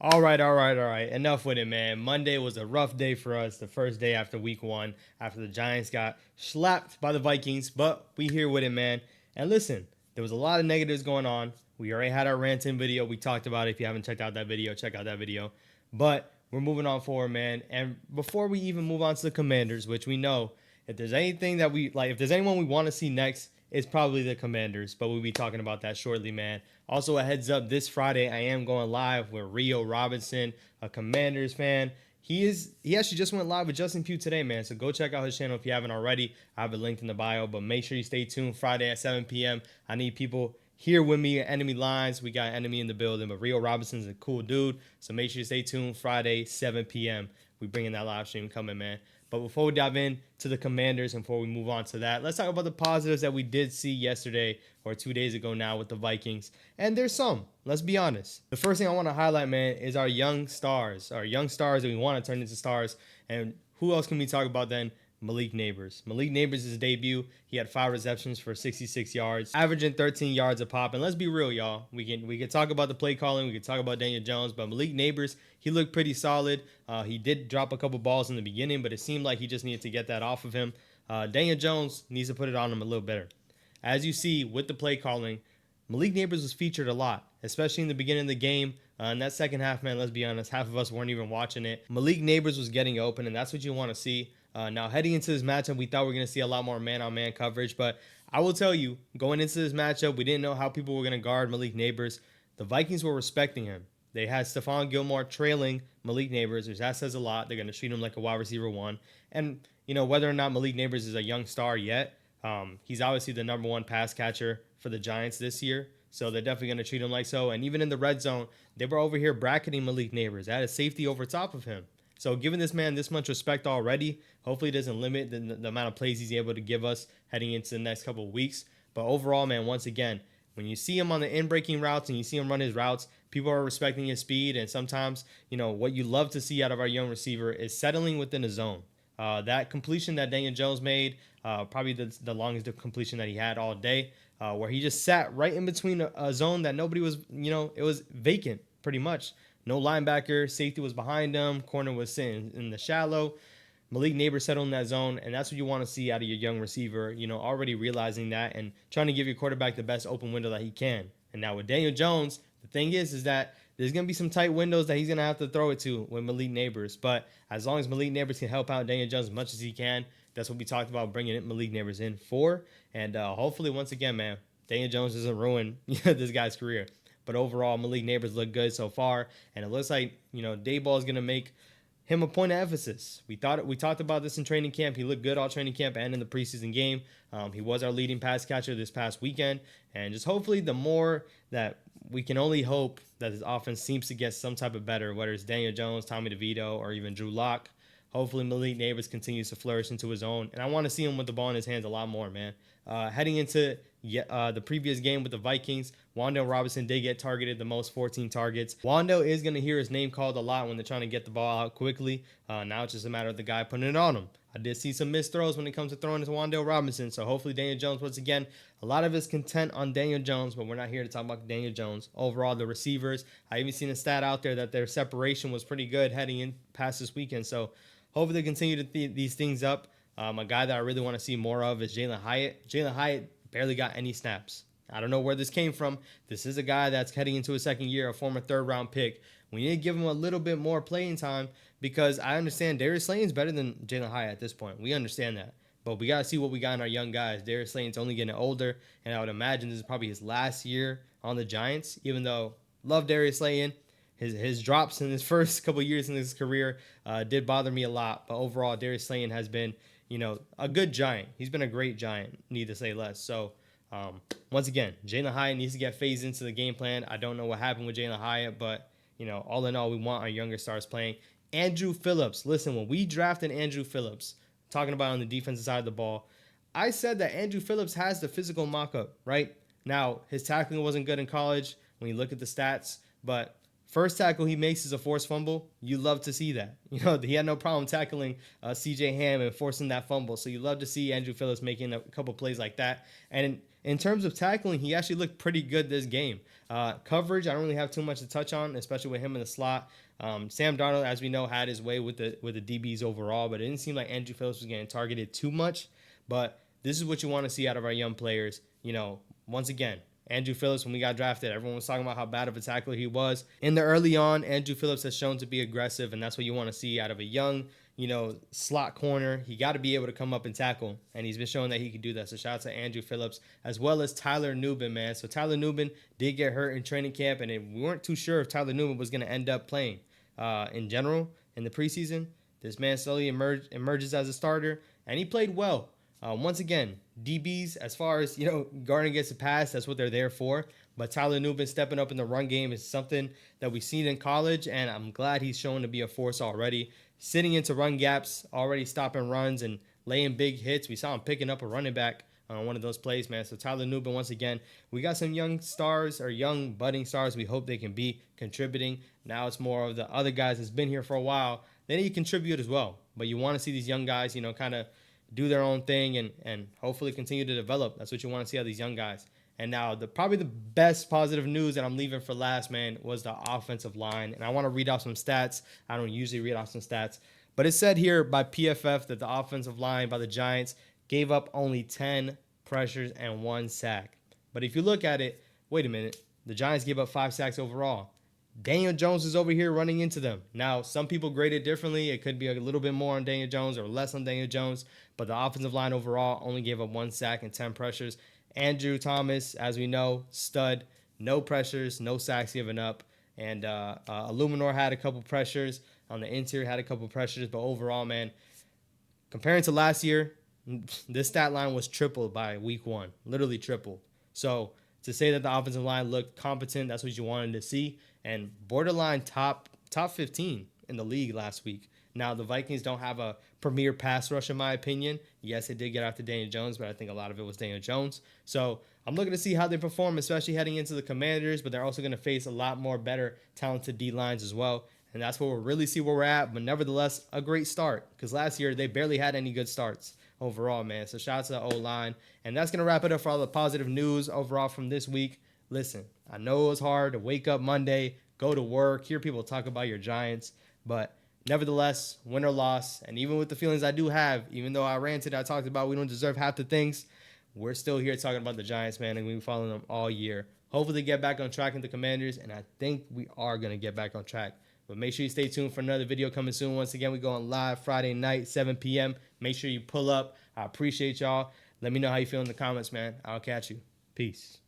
All right. Enough with it, man. Monday was a rough day for us. The first day after week one, after the Giants got slapped by the Vikings, but we here with it, man. And listen, there was a lot of negatives going on. We already had our ranting video. We talked about it. If you haven't checked out that video, check out that video. But we're moving on forward, man. And before we even move on to the Commanders, which we know if there's anything that we like, if there's anyone we want to see next, it's probably the Commanders. But we'll be talking about that shortly, man. Also, a heads up, this Friday I am going live with Rio Robinson, a Commanders fan. He actually just went live with Justin Pugh today, man. So go check out his channel if you haven't already. I have it linked in the bio, but make sure you stay tuned Friday at 7 p.m. I need people here with me at Enemy Lines. We got Enemy in the building, but Rio Robinson's a cool dude. So make sure you stay tuned Friday, 7 p.m. We bringing that live stream coming, man. But before we dive in to the Commanders and before we move on to that, let's talk about the positives that we did see yesterday or 2 days ago now with the Vikings. And there's some, let's be honest. The first thing I want to highlight, man, is our young stars that we want to turn into stars. And who else can we talk about then? Malik Nabers. Malik Nabers' debut, he had 5 receptions for 66 yards, averaging 13 yards a pop. And let's be real, y'all. We can talk about the play calling, we can talk about Daniel Jones, but Malik Nabers, he looked pretty solid. He did drop a couple balls in the beginning, but it seemed like he just needed to get that off of him. Daniel Jones needs to put it on him a little better. As you see with the play calling, Malik Nabers was featured a lot, especially in the beginning of the game. In that second half, man, let's be honest, half of us weren't even watching it. Malik Nabers was getting open, and that's what you want to see. Now, heading into this matchup, we thought we were going to see a lot more man-on-man coverage, but I will tell you, going into this matchup, we didn't know how people were going to guard Malik Nabers. The Vikings were respecting him. They had Stephon Gilmore trailing Malik Nabers, which that says a lot. They're going to treat him like a wide receiver one. And, whether or not Malik Nabers is a young star yet, he's obviously the number one pass catcher for the Giants this year. So they're definitely going to treat him like so. And even in the red zone, they were over here bracketing Malik Nabers. They had a safety over top of him. So giving this man this much respect already, hopefully it doesn't limit the amount of plays he's able to give us heading into the next couple of weeks. But overall, man, once again, when you see him on the in-breaking routes and you see him run his routes, people are respecting his speed. And sometimes, what you love to see out of our young receiver is settling within a zone. That completion that Daniel Jones made, probably the longest completion that he had all day, where he just sat right in between a zone that nobody was, it was vacant pretty much. No linebacker, safety was behind him, corner was sitting in the shallow. Malik Nabers settled in that zone, and that's what you want to see out of your young receiver, already realizing that and trying to give your quarterback the best open window that he can. And now with Daniel Jones, the thing is that there's going to be some tight windows that he's going to have to throw it to with Malik Nabers. But as long as Malik Nabers can help out Daniel Jones as much as he can, that's what we talked about bringing Malik Nabers in for. And hopefully, once again, man, Daniel Jones doesn't ruin this guy's career. But overall, Malik Nabers look good so far, and it looks like Daboll is gonna make him a point of emphasis. We talked about this in training camp. He looked good all training camp and in the preseason game. He was our leading pass catcher this past weekend, and just hopefully the more that we can only hope that his offense seems to get some type of better, whether it's Daniel Jones, Tommy DeVito, or even Drew Lock. Hopefully Malik Nabers continues to flourish into his own, and I want to see him with the ball in his hands a lot more, man. Heading into the previous game with the Vikings, Wan'Dale Robinson did get targeted the most, 14 targets. Wan'Dale is going to hear his name called a lot when they're trying to get the ball out quickly. Now it's just a matter of the guy putting it on him. I did see some missed throws when it comes to throwing to Wan'Dale Robinson, so hopefully Daniel Jones, once again, a lot of his content on Daniel Jones, but we're not here to talk about Daniel Jones. Overall, the receivers, I even seen a stat out there that their separation was pretty good heading in past this weekend, so hopefully they continue to these things up. A guy that I really want to see more of is Jalen Hyatt. Jalen Hyatt barely got any snaps. I don't know where this came from. This is a guy that's heading into his second year, a former third-round pick. We need to give him a little bit more playing time because I understand Darius Slayton's better than Jalen Hyatt at this point. We understand that. But we got to see what we got in our young guys. Darius Slayton's only getting older, and I would imagine this is probably his last year on the Giants, even though love Darius Slayton. His drops in his first couple years in his career did bother me a lot. But overall, Darius Slayton has been, a good Giant. He's been a great Giant, need to say less. So, once again, Jalen Hyatt needs to get phased into the game plan. I don't know what happened with Jalen Hyatt, but, all in all, we want our younger stars playing. Andrew Phillips. Listen, when we drafted Andrew Phillips, talking about on the defensive side of the ball, I said that Andrew Phillips has the physical mock-up, right? Now, his tackling wasn't good in college when you look at the stats, but first tackle he makes is a forced fumble. You love to see that. He had no problem tackling C.J. Ham and forcing that fumble. So you love to see Andrew Phillips making a couple plays like that. And in terms of tackling, he actually looked pretty good this game. Coverage, I don't really have too much to touch on, especially with him in the slot. Sam Darnold, as we know, had his way with the DBs overall, but it didn't seem like Andrew Phillips was getting targeted too much. But this is what you want to see out of our young players. Once again, Andrew Phillips, when we got drafted, everyone was talking about how bad of a tackler he was. In the early on, Andrew Phillips has shown to be aggressive, and that's what you want to see out of a young, slot corner. He got to be able to come up and tackle, and he's been showing that he can do that. So shout out to Andrew Phillips, as well as Tyler Nubin, man. So Tyler Nubin did get hurt in training camp, and we weren't too sure if Tyler Nubin was going to end up playing in general in the preseason. This man slowly emerges as a starter, and he played well. Once again, DBs, as far as, guarding against the pass, that's what they're there for. But Tyler Nubin stepping up in the run game is something that we've seen in college, and I'm glad he's shown to be a force already. Sitting into run gaps, already stopping runs and laying big hits. We saw him picking up a running back on one of those plays, man. So Tyler Nubin, once again, we got some young stars or young budding stars. We hope they can be contributing. Now it's more of the other guys that's been here for a while. They need to contribute as well. But you want to see these young guys, kind of do their own thing and hopefully continue to develop. That's what you want to see out of these young guys. And now probably the best positive news that I'm leaving for last, man, was the offensive line. And I want to read off some stats. I don't usually read off some stats. But it said here by PFF that the offensive line by the Giants gave up only 10 pressures and 1 sack. But if you look at it, wait a minute. The Giants gave up 5 sacks overall. Daniel Jones is over here running into them. Now, some people grade it differently. It could be a little bit more on Daniel Jones or less on Daniel Jones. But the offensive line overall only gave up 1 sack and 10 pressures. Andrew Thomas, as we know, stud. No pressures, no sacks given up. And Illuminor had a couple pressures. On the interior, had a couple pressures. But overall, man, comparing to last year, this stat line was tripled by week 1. Literally tripled. So to say that the offensive line looked competent, that's what you wanted to see. And borderline top 15 in the league last week. Now, the Vikings don't have a premier pass rush, in my opinion. Yes, they did get after Daniel Jones, but I think a lot of it was Daniel Jones. So I'm looking to see how they perform, especially heading into the Commanders, but they're also going to face a lot more better talented D-lines as well. And that's where we'll really see where we're at. But nevertheless, a great start, because last year they barely had any good starts overall, man. So shout out to the O-line. And that's going to wrap it up for all the positive news overall from this week. Listen, I know it was hard to wake up Monday, go to work, hear people talk about your Giants, but nevertheless, win or loss, and even with the feelings I do have, even though I ranted, I talked about we don't deserve half the things, we're still here talking about the Giants, man, and we've been following them all year. Hopefully get back on track in the Commanders, and I think we are going to get back on track. But make sure you stay tuned for another video coming soon. Once again, we go on live Friday night, 7 p.m. Make sure you pull up. I appreciate y'all. Let me know how you feel in the comments, man. I'll catch you. Peace.